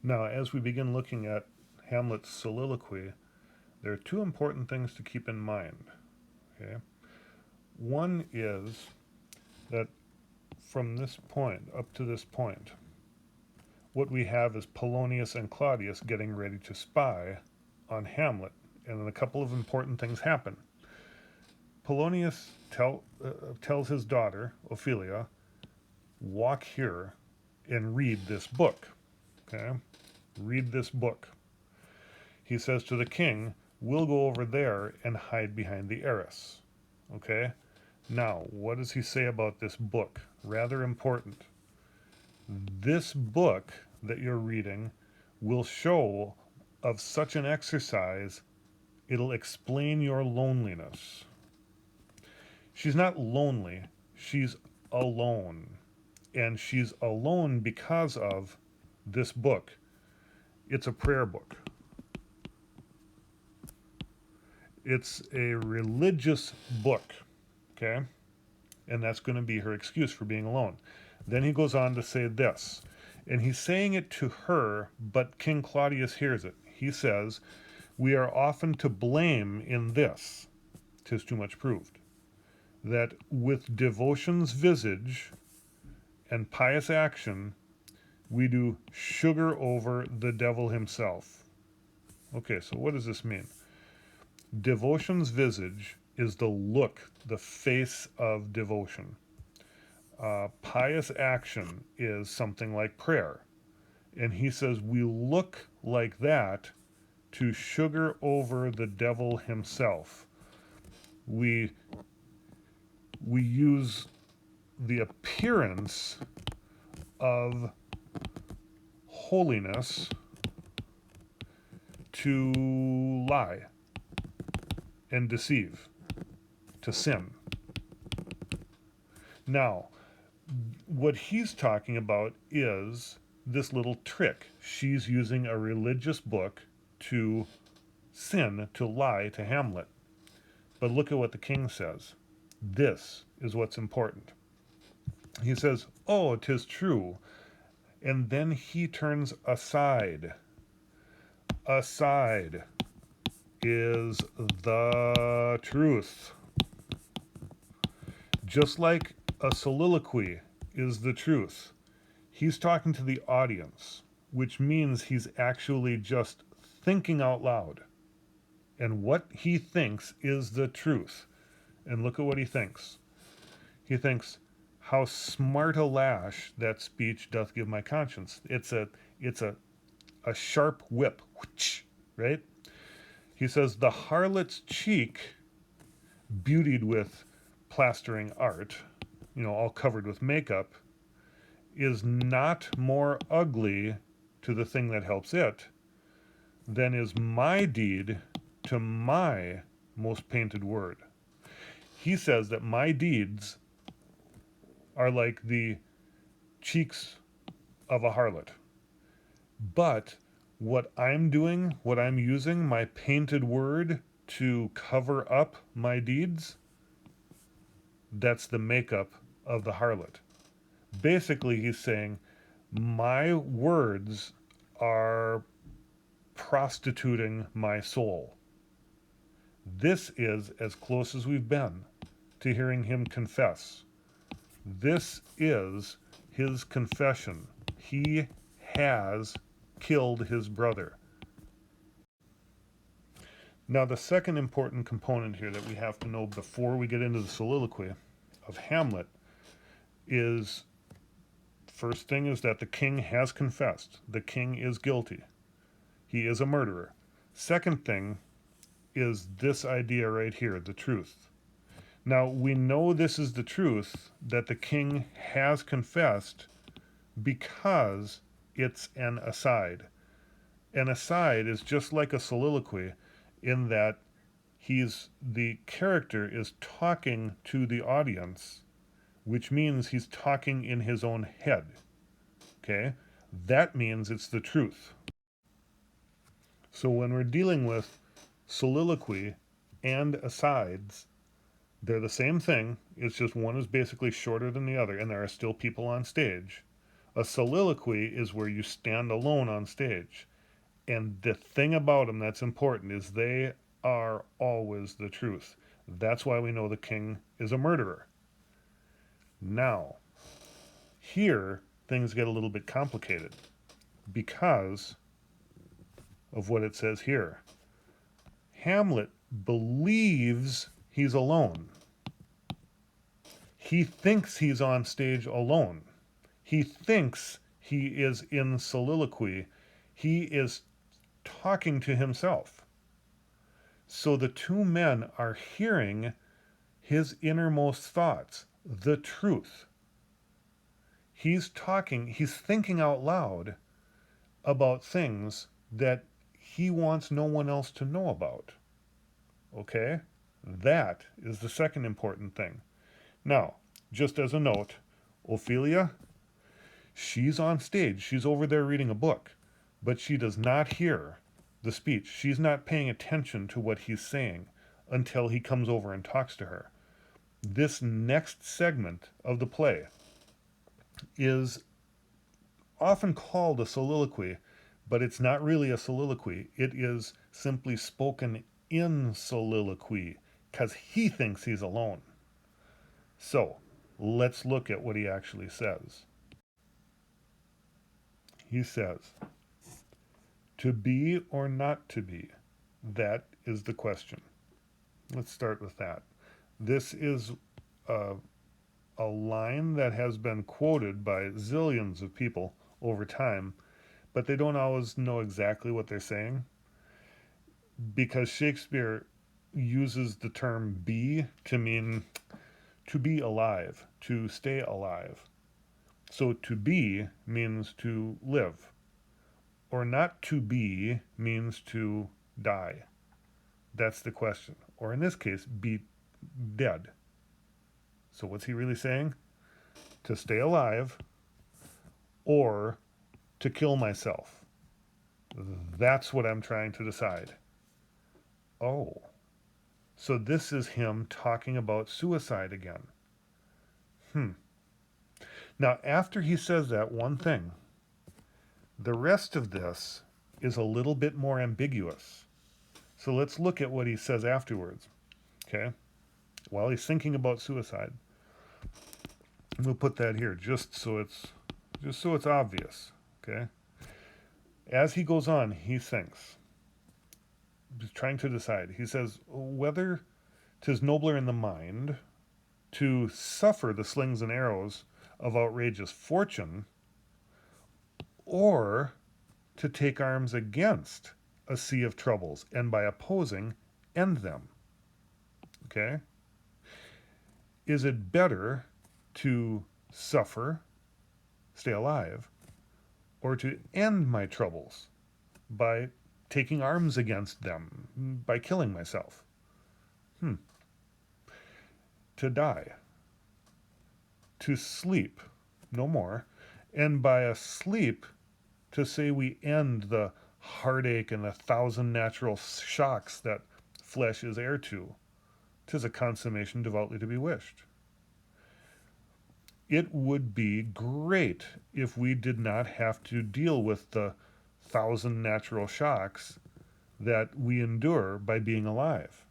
Now, as we begin looking at Hamlet's soliloquy, there are two important things to keep in mind. Okay? One is that from this point up to this point, what we have is Polonius and Claudius getting ready to spy on Hamlet, and then a couple of important things happen. Polonius tells his daughter, Ophelia, walk here and read this book. Okay? Read this book. He says to the king, we'll go over there and hide behind the arras. Okay? Now, what does he say about this book? Rather important. This book that you're reading will show of such an exercise, it'll explain your loneliness. She's not lonely, she's alone. And she's alone because of this book. It's a prayer book. It's a religious book, okay? And that's going to be her excuse for being alone. Then he goes on to say this, and he's saying it to her, but King Claudius hears it. He says, we are often to blame in this, 'tis too much proved, that with devotion's visage and pious action, we do sugar over the devil himself. Okay, so what does this mean? Devotion's visage is the look, the face of devotion. Pious action is something like prayer. And he says we look like that to sugar over the devil himself. We use the appearance of holiness to lie and deceive, to sin. Now, what he's talking about is this little trick. She's using a religious book to sin, to lie to Hamlet. But look at what the king says. This is what's important. He says, oh, 'tis true. And then he turns aside. Aside is the truth. Just like a soliloquy is the truth, he's talking to the audience, which means he's actually just thinking out loud. And what he thinks is the truth. And look at what he thinks. He thinks, how smart a lash that speech doth give my conscience. It's a sharp whip, right? He says, the harlot's cheek, beautied with plastering art, all covered with makeup, is not more ugly to the thing that helps it than is my deed to my most painted word. He says that my deeds are like the cheeks of a harlot. But what I'm doing, what I'm using, my painted word to cover up my deeds, that's the makeup of the harlot. Basically, he's saying, my words are prostituting my soul. This is as close as we've been to hearing him confess. This is his confession. He has killed his brother. Now, the second important component here that we have to know before we get into the soliloquy of Hamlet is, first thing is that the king has confessed. The king is guilty. He is a murderer. Second thing is this idea right here, the truth. Now, we know this is the truth, that the king has confessed, because it's an aside. An aside is just like a soliloquy in that the character is talking to the audience, which means he's talking in his own head. Okay? That means it's the truth. So when we're dealing with soliloquy and asides, they're the same thing. It's just one is basically shorter than the other, and there are still people on stage. A soliloquy is where you stand alone on stage. And the thing about them that's important is they are always the truth. That's why we know the king is a murderer. Now, here, things get a little bit complicated because of what it says here. Hamlet believes he's alone. He thinks he's on stage alone. He thinks he is in soliloquy. He is talking to himself. So the two men are hearing his innermost thoughts, the truth. He's talking, he's thinking out loud about things that he wants no one else to know about. Okay? That is the second important thing. Now, just as a note, Ophelia, she's on stage. She's over there reading a book, but she does not hear the speech. She's not paying attention to what he's saying until he comes over and talks to her. This next segment of the play is often called a soliloquy, but it's not really a soliloquy. It is simply spoken in soliloquy because he thinks he's alone. So let's look at what he actually says. He says, to be or not to be, that is the question. Let's start with that. This is a line that has been quoted by zillions of people over time, but they don't always know exactly what they're saying because Shakespeare uses the term be to mean to be alive, to stay alive. So to be means to live, or not to be means to die. That's the question. Or in this case, be dead. So what's he really saying? To stay alive or to kill myself. That's what I'm trying to decide. Oh, so this is him talking about suicide again. Now, after he says that one thing, the rest of this is a little bit more ambiguous. So let's look at what he says afterwards. Okay? While he's thinking about suicide. We'll put that here just so it's obvious. Okay? As he goes on, he thinks. He's trying to decide. He says, whether 'tis nobler in the mind to suffer the slings and arrows of outrageous fortune, or to take arms against a sea of troubles, and by opposing, end them. Okay? Is it better to suffer, stay alive, or to end my troubles by taking arms against them, by killing myself? To die. To sleep, no more. And by a sleep, to say we end the heartache and 1,000 natural shocks that flesh is heir to. 'Tis a consummation devoutly to be wished. It would be great if we did not have to deal with the 1,000 natural shocks that we endure by being alive.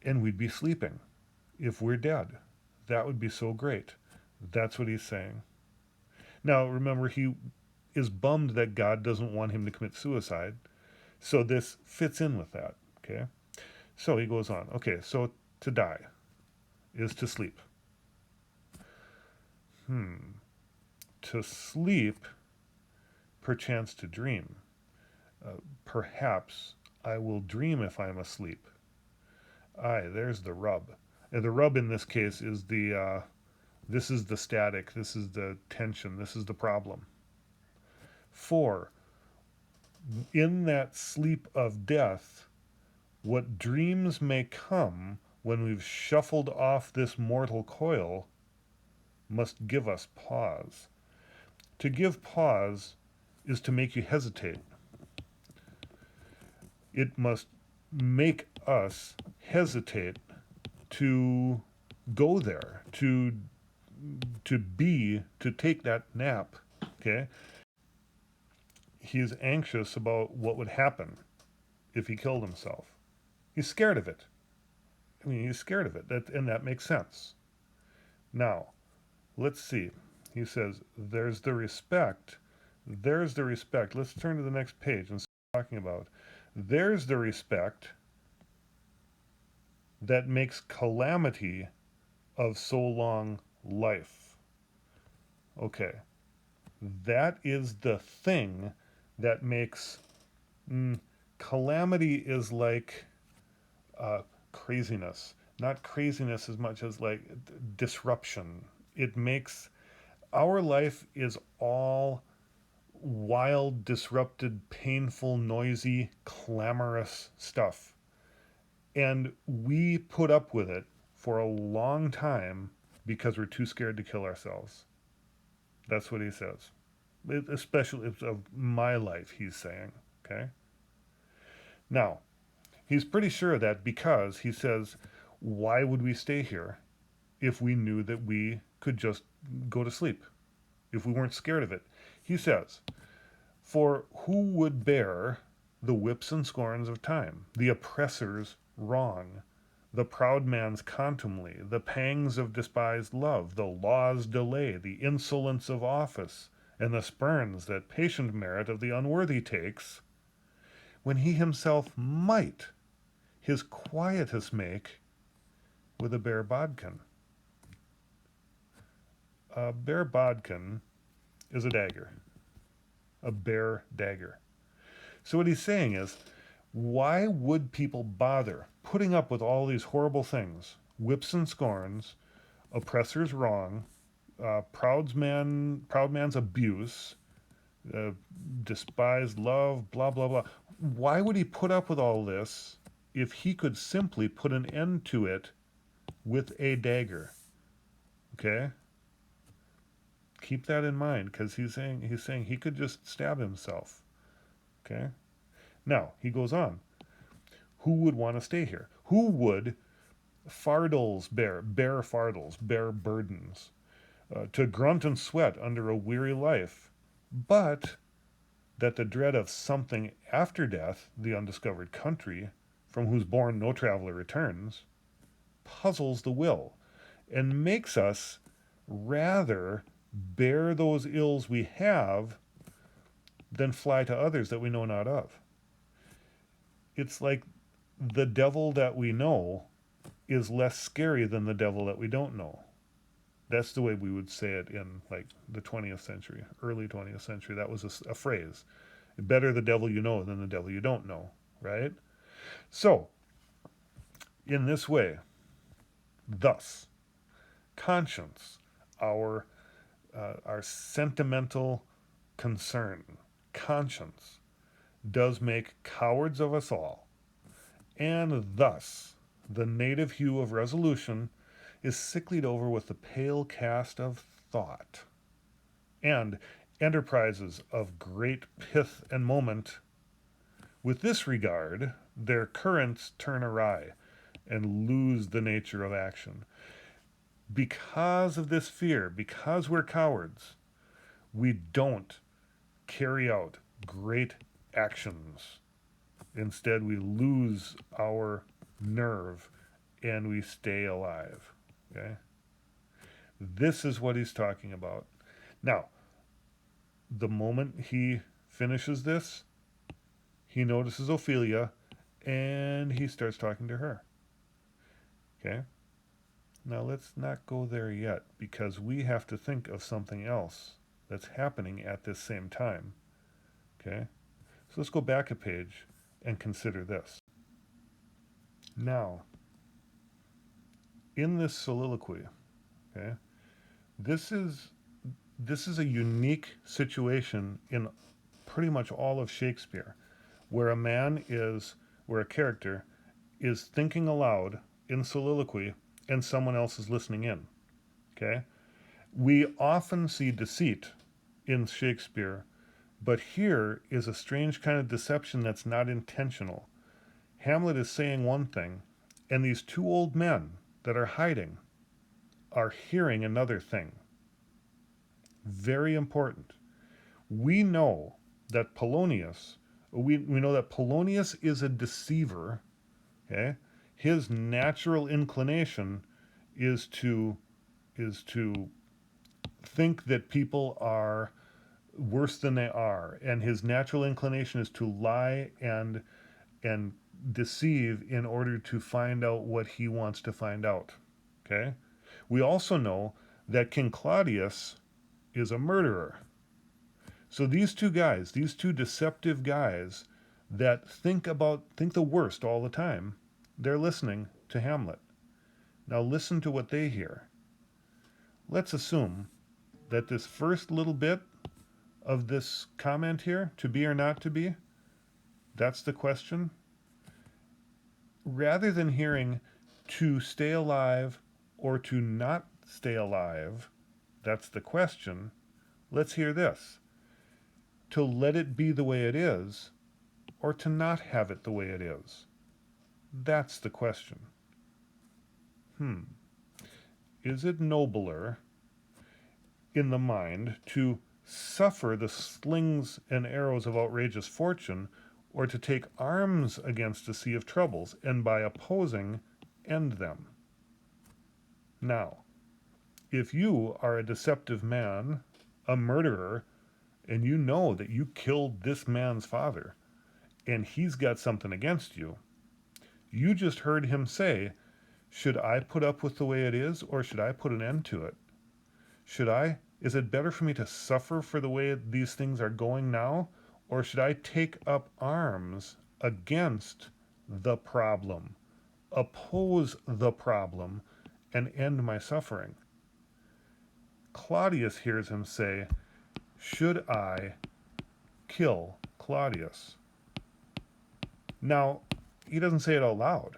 And we'd be sleeping if we're dead. That would be so great. That's what he's saying. Now, remember, he is bummed that God doesn't want him to commit suicide. So this fits in with that, okay? So he goes on. Okay, so to die is to sleep. To sleep, perchance to dream. Perhaps I will dream if I'm asleep. Aye, there's the rub. And the rub in this case is this is the static, this is the tension, this is the problem. 4, in that sleep of death, what dreams may come when we've shuffled off this mortal coil must give us pause. To give pause is to make you hesitate. It must make us hesitate to go there, to to take that nap, okay, he's anxious about what would happen if he killed himself. He's scared of it. I mean, he's scared of it, and that makes sense. Now, let's see. He says, there's the respect. There's the respect. Let's turn to the next page and start talking about. There's the respect that makes calamity of so long life. Okay. That is the thing that makes calamity is like craziness. Not craziness as much as like disruption. It makes our life is all wild, disrupted, painful, noisy, clamorous stuff. And we put up with it for a long time because we're too scared to kill ourselves. That's what he says. Especially of my life, he's saying. Okay? Now, he's pretty sure that because he says, why would we stay here if we knew that we could just go to sleep, if we weren't scared of it? He says, for who would bear the whips and scorns of time, the oppressor's wrong, the proud man's contumely, the pangs of despised love, the law's delay, the insolence of office, and the spurns that patient merit of the unworthy takes, when he himself might his quietus make with a bare bodkin? A bare bodkin is a dagger, a bare dagger. So what he's saying is, why would people bother putting up with all these horrible things? Whips and scorns, oppressor's wrong, proud man's abuse, despised love, blah, blah, blah. Why would he put up with all this if he could simply put an end to it with a dagger? Okay? Keep that in mind, because he's saying he could just stab himself. Okay? Now, he goes on. Who would want to stay here? Who would fardels bear fardels, bear burdens, to grunt and sweat under a weary life, but that the dread of something after death, the undiscovered country, from whose bourne no traveller returns, puzzles the will, and makes us rather bear those ills we have than fly to others that we know not of. It's like the devil that we know is less scary than the devil that we don't know. That's the way we would say it in like the 20th century, early 20th century. That was a phrase. Better the devil you know than the devil you don't know, right? So, in this way, thus, conscience, our sentimental concern, conscience, does make cowards of us all, and thus the native hue of resolution is sicklied over with the pale cast of thought, and enterprises of great pith and moment, with this regard, their currents turn awry and lose the nature of action. Because of this fear, because we're cowards, we don't carry out great actions. Instead, we lose our nerve and we stay alive. Okay? This is what he's talking about. Now, the moment he finishes this, he notices Ophelia and he starts talking to her. Okay? Now, let's not go there yet because we have to think of something else that's happening at this same time. Okay? So let's go back a page and consider this. Now, in this soliloquy, okay, this is a unique situation in pretty much all of Shakespeare, where a character is thinking aloud in soliloquy and someone else is listening in. Okay? We often see deceit in Shakespeare, but here is a strange kind of deception that's not intentional. Hamlet is saying one thing, and these two old men that are hiding are hearing another thing. Very important. We know that we know that Polonius is a deceiver. Okay? His natural inclination is to think that people are worse than they are, and his natural inclination is to lie and deceive in order to find out what he wants to find out. Okay? We also know that King Claudius is a murderer. So these two guys, these two deceptive guys that think the worst all the time, they're listening to Hamlet. Now listen to what they hear. Let's assume that this first little bit of this comment here, to be or not to be, that's the question. Rather than hearing to stay alive or to not stay alive, that's the question, let's hear this. To let it be the way it is, or to not have it the way it is? That's the question. Is it nobler in the mind to suffer the slings and arrows of outrageous fortune, or to take arms against a sea of troubles, and by opposing, end them? Now, if you are a deceptive man, a murderer, and you know that you killed this man's father, and he's got something against you, you just heard him say, should I put up with the way it is, or should I put an end to it? Is it better for me to suffer for the way these things are going now, or should I take up arms against the problem, oppose the problem, and end my suffering? Claudius hears him say, should I kill Claudius? Now, he doesn't say it out loud,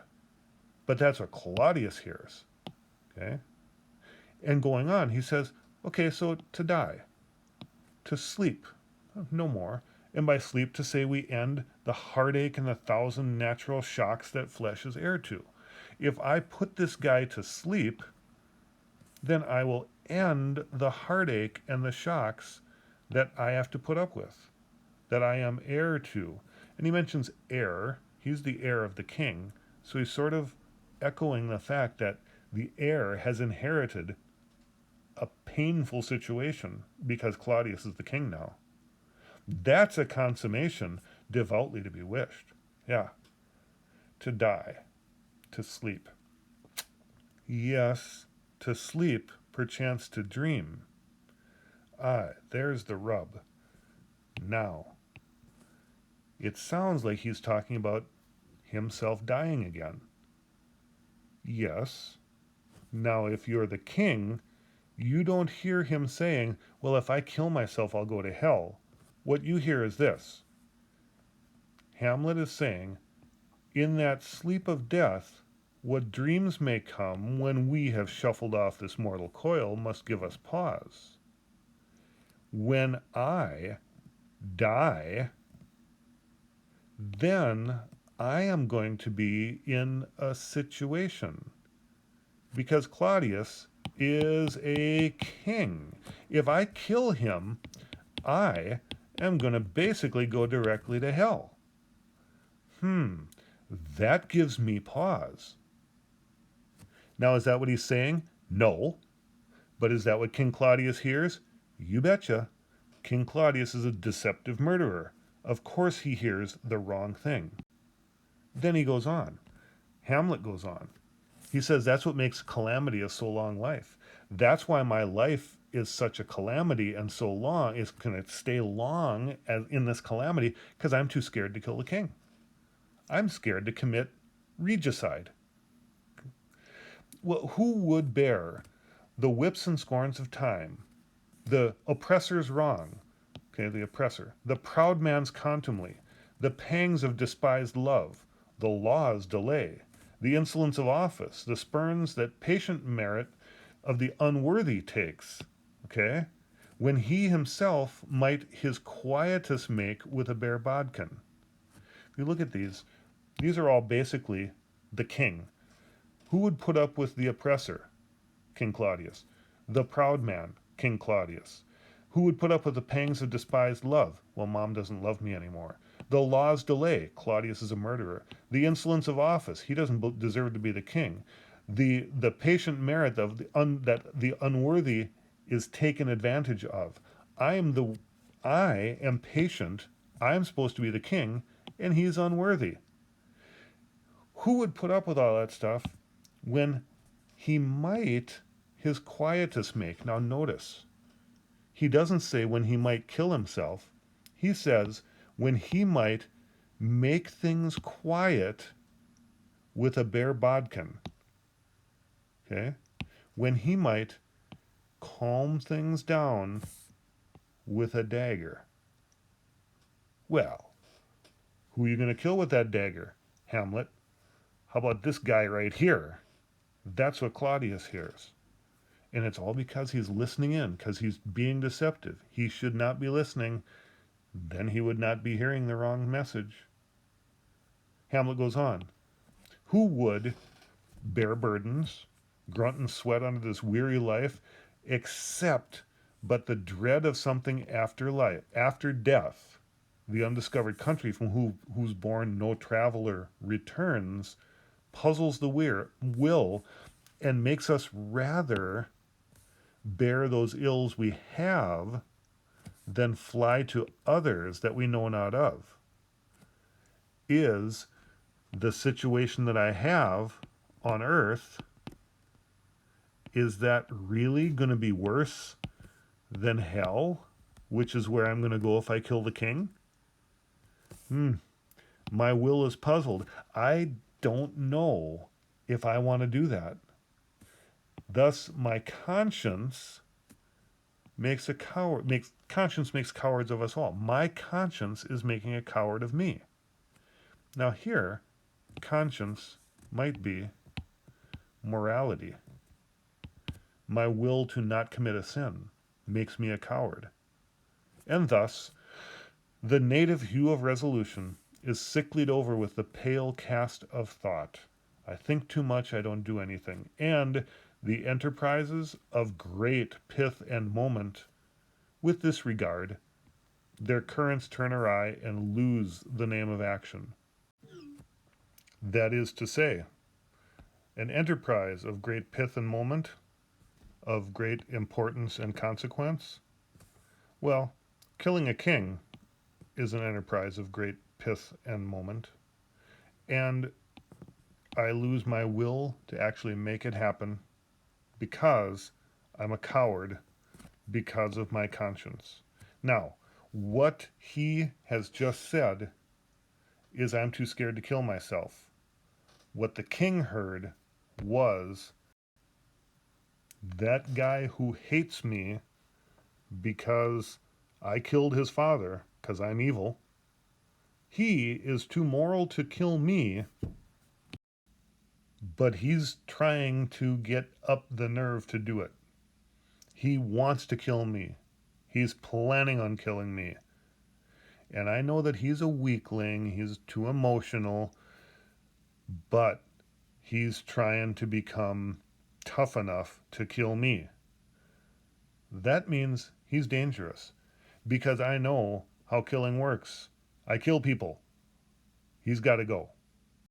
but that's what Claudius hears. Okay? And going on, he says, okay, so to die, to sleep, no more. And by sleep, to say we end the heartache and the 1,000 natural shocks that flesh is heir to. If I put this guy to sleep, then I will end the heartache and the shocks that I have to put up with, that I am heir to. And he mentions heir. He's the heir of the king. So he's sort of echoing the fact that the heir has inherited a painful situation because Claudius is the king now. That's a consummation devoutly to be wished. Yeah. To die. To sleep. Yes, to sleep, perchance to dream. There's the rub. Now, it sounds like he's talking about himself dying again. Yes. Now, if you're the king, you don't hear him saying, well, if I kill myself, I'll go to hell. What you hear is this. Hamlet is saying, in that sleep of death, what dreams may come when we have shuffled off this mortal coil must give us pause. When I die, then I am going to be in a situation. Because Claudius is a king. If I kill him, I am going to basically go directly to hell. That gives me pause. Now, is that what he's saying? No. But is that what King Claudius hears? You betcha. King Claudius is a deceptive murderer. Of course he hears the wrong thing. Then he goes on. Hamlet goes on. He says that's what makes calamity a so long life. That's why my life is such a calamity and so long, is going to stay long as in this calamity, because I'm too scared to kill the king. I'm scared to commit regicide. Well, who would bear the whips and scorns of time, the oppressor's wrong, okay, the oppressor, the proud man's contumely, the pangs of despised love, the law's delay, the insolence of office, the spurns that patient merit of the unworthy takes, okay, when he himself might his quietus make with a bare bodkin? If you look at these are all basically the king. Who would put up with the oppressor? King Claudius. The proud man, King Claudius. Who would put up with the pangs of despised love? Well, mom doesn't love me anymore. The law's delay, Claudius is a murderer. The insolence of office, he doesn't deserve to be the king. The patient merit of that the unworthy is taken advantage of. I am patient. I am supposed to be the king, and he's unworthy. Who would put up with all that stuff when he might his quietus make? Now notice, he doesn't say when he might kill himself. He says when he might make things quiet with a bare bodkin. Okay? When he might calm things down with a dagger. Well, who are you going to kill with that dagger, Hamlet? How about this guy right here? That's what Claudius hears. And it's all because he's listening in, because he's being deceptive. He should not be listening. Then he would not be hearing the wrong message. Hamlet goes on. Who would bear burdens, grunt and sweat under this weary life, except but the dread of something after life, after death, the undiscovered country from whose bourne no traveler returns, puzzles the will and makes us rather bear those ills we have than fly to others that we know not of. Is the situation that I have on earth, is that really going to be worse than hell, which is where I'm going to go if I kill the king? My will is puzzled. I don't know if I want to do that. Thus, my conscience makes conscience makes cowards of us all. My conscience is making a coward of me. Now here, conscience might be morality. My will to not commit a sin makes me a coward. And thus, the native hue of resolution is sicklied over with the pale cast of thought. I think too much, I don't do anything. And the enterprises of great pith and moment, with this regard, their currents turn awry and lose the name of action. That is to say, an enterprise of great pith and moment, of great importance and consequence, well, killing a king is an enterprise of great pith and moment, and I lose my will to actually make it happen because I'm a coward because of my conscience. Now, what he has just said is I'm too scared to kill myself. What the king heard was that guy who hates me because I killed his father, because I'm evil, he is too moral to kill me, but he's trying to get up the nerve to do it. He wants to kill me. He's planning on killing me. And I know that he's a weakling, he's too emotional, but he's trying to become tough enough to kill me. That means he's dangerous, because I know how killing works. I kill people. He's got to go.